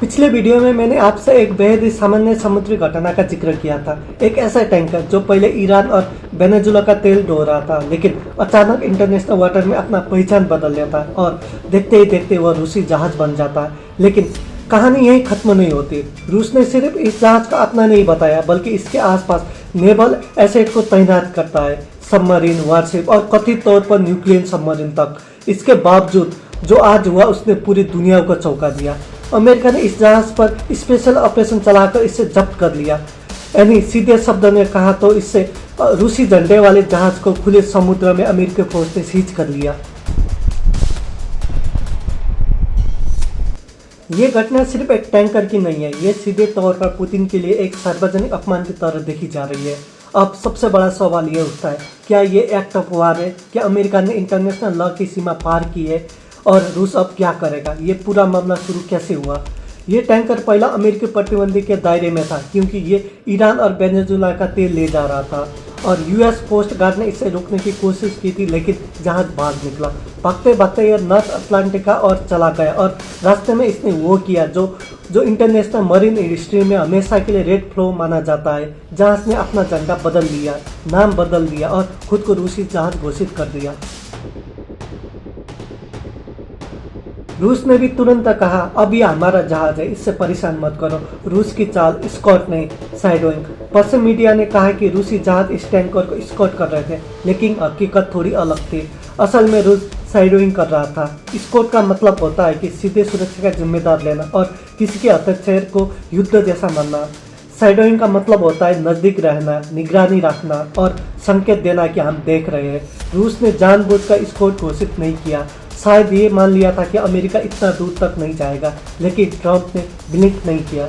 पिछले वीडियो में मैंने आपसे एक बेहद ही सामान्य समुद्री घटना का जिक्र किया था। एक ऐसा टैंकर जो पहले ईरान और वेनेजुला का तेल ढो रहा था, लेकिन अचानक इंटरनेशनल वाटर में अपना पहचान बदल लेता है और देखते ही देखते वह रूसी जहाज बन जाता है। लेकिन कहानी यही खत्म नहीं होती। रूस ने सिर्फ इस जहाज का अपना नहीं बताया, बल्कि इसके आसपास नेवल एसेट को तैनात करता है, सबमरीन, वारशिप और कथित तौर पर न्यूक्लियर सबमरीन तक। इसके बावजूद जो आज हुआ उसने पूरी दुनिया को चौंका दिया। अमेरिका ने इस जहाज पर स्पेशल ऑपरेशन चलाकर इसे जब्त कर लिया। यानी सीधे शब्द में कहा तो इससे रूसी झंडे वाले जहाज को खुले समुद्र में अमेरिकी फौज ने सीज कर लिया। ये घटना सिर्फ एक टैंकर की नहीं है, ये सीधे तौर पर पुतिन के लिए एक सार्वजनिक अपमान की तरह देखी जा रही है। अब सबसे बड़ा सवाल ये उठता है, क्या ये एक्ट ऑफ वार है? क्या अमेरिका ने इंटरनेशनल लॉ की सीमा पार की है? और रूस अब क्या करेगा? ये पूरा मामला शुरू कैसे हुआ? ये टैंकर पहला अमेरिकी प्रतिबंधी के दायरे में था, क्योंकि ये ईरान और वेनेजुला का तेल ले जा रहा था और यूएस कोस्ट गार्ड ने इसे रोकने की कोशिश की थी, लेकिन जहाज भाग निकला। भागते भागते यह नॉर्थ अटलांटिका और चला गया और रास्ते में इसने वो किया जो इंटरनेशनल मरीन हिस्ट्री में हमेशा के लिए रेड फ्लो माना जाता है। जहाज ने अपना झंडा बदल लिया, नाम बदल दिया और खुद को रूसी जहाज घोषित कर दिया। रूस ने भी तुरंत कहा, अब यह हमारा जहाज है, इससे परेशान मत करो। रूस की चाल स्कॉट नहीं, साइडोइंग। पश्चिम मीडिया ने कहा कि रूसी जहाज इस टैंकर को स्कॉट कर रहे थे, लेकिन हकीकत थोड़ी अलग थी। असल में रूस साइडोइंग कर रहा था। स्कॉट का मतलब होता है कि सीधे सुरक्षा का जिम्मेदार लेना और किसी के हस्तक्षेप को युद्ध जैसा मानना। साइडोइंग का मतलब होता है नज़दीक रहना, निगरानी रखना और संकेत देना कि हम देख रहे हैं। रूस ने जानबूझकर स्कॉट घोषित नहीं किया। शायद ये मान लिया था कि अमेरिका इतना दूर तक नहीं जाएगा, लेकिन ट्रंप ने ब्लिंक नहीं किया।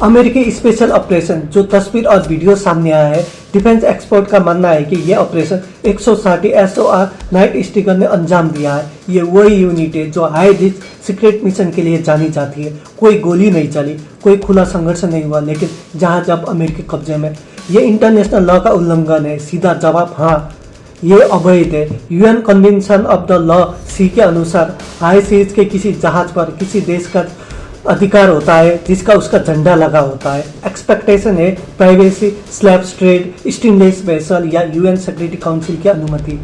अमेरिकी स्पेशल ऑपरेशन जो तस्वीर और वीडियो सामने आया है, डिफेंस एक्सपर्ट का मानना है कि यह ऑपरेशन 160 SOR नाइट स्टिकर ने अंजाम दिया है। ये वही यूनिट है जो हाई रिस्क सीक्रेट मिशन के लिए जानी जाती है। कोई गोली नहीं चली, कोई खुला संघर्ष नहीं हुआ, लेकिन जहाज अब अमेरिकी कब्जे में। ये इंटरनेशनल लॉ का उल्लंघन है। सीधा जवाब हाँ, ये अवैध है। UN convention of the law sea के अनुसार हाई सीज के किसी जहाज पर किसी देश का अधिकार होता है जिसका उसका झंडा लगा होता है। एक्सपेक्टेशन है privacy, slabs trade, seamless vessel या यूएन सिक्योरिटी काउंसिल की अनुमति।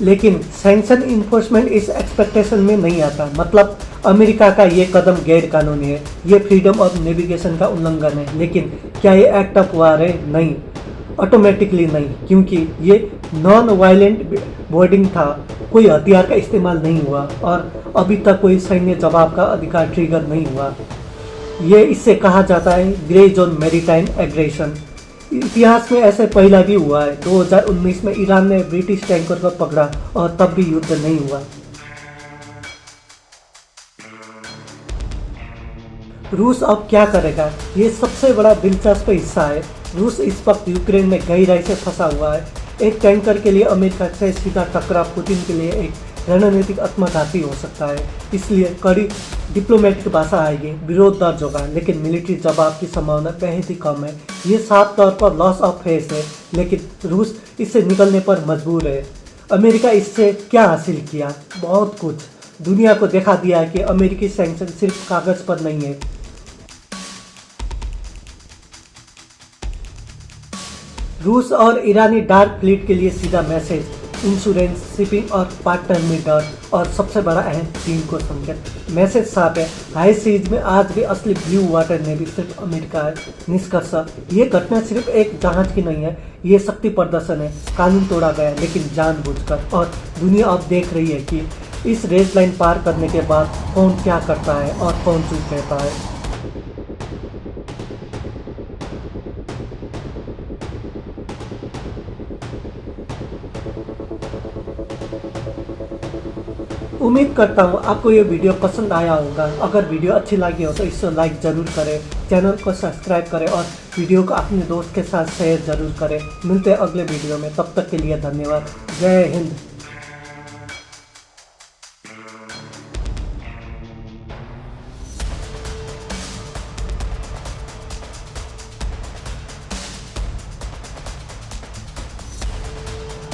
लेकिन सैंक्शन इन्फोर्समेंट इस एक्सपेक्टेशन में नहीं आता। मतलब अमेरिका का ये कदम गैर कानूनी है, ये फ्रीडम ऑफ नेविगेशन का उल्लंघन है। लेकिन क्या ये एक्ट ऑफ वार है? नहीं, ऑटोमेटिकली नहीं, क्योंकि ये नॉन वायलेंट बोर्डिंग था। कोई हथियार का इस्तेमाल नहीं हुआ और अभी तक कोई सैन्य जवाब का अधिकार ट्रिगर नहीं हुआ। ये इससे कहा जाता है ग्रे जोन मैरीटाइम एग्रेशन। इतिहास में ऐसे पहला भी हुआ है। 2019 में ईरान ने ब्रिटिश टैंकर को पकड़ा और तब भी युद्ध नहीं हुआ। रूस अब क्या करेगा? ये सबसे बड़ा दिलचस्प हिस्सा है। रूस इस वक्त यूक्रेन में गहराई से फंसा हुआ है। एक टैंकर के लिए अमेरिका से सीधा टकराव पुतिन के लिए एक रणनीतिक आत्मघाती हो सकता है। इसलिए कड़ी डिप्लोमेटिक भाषा आएगी, विरोध दर्ज होगा, लेकिन मिलिट्री जवाब की संभावना बेहद ही कम है। ये साफ तौर पर लॉस ऑफ फेस है, लेकिन रूस इससे निकलने पर मजबूर है। अमेरिका इससे क्या हासिल किया? बहुत कुछ। दुनिया को दिखा दिया है कि अमेरिकी सैंक्शन सिर्फ कागज पर नहीं है। रूस और ईरानी डार्क फ्लीट के लिए सीधा मैसेज, इंश्योरेंस, शिपिंग और पार्टनर में डर और सबसे बड़ा अहम चीन को संकेत। मैसेज साफ है, हाई सीज में आज भी असली ब्लू वाटर नेवी सिर्फ अमेरिका है। निष्कर्ष, ये घटना सिर्फ एक जहाज की नहीं है, ये शक्ति प्रदर्शन है। कानून तोड़ा गया, लेकिन जानबूझकर। और दुनिया अब देख रही है कि इस रेड लाइन पार करने के बाद कौन क्या करता है और कौन चुप रहता है। उम्मीद करता हूँ आपको ये वीडियो पसंद आया होगा। अगर वीडियो अच्छी लगी हो तो इसे लाइक ज़रूर करें, चैनल को सब्सक्राइब करें और वीडियो को अपने दोस्त के साथ शेयर ज़रूर करें। मिलते हैं अगले वीडियो में, तब तक के लिए धन्यवाद। जय हिंद।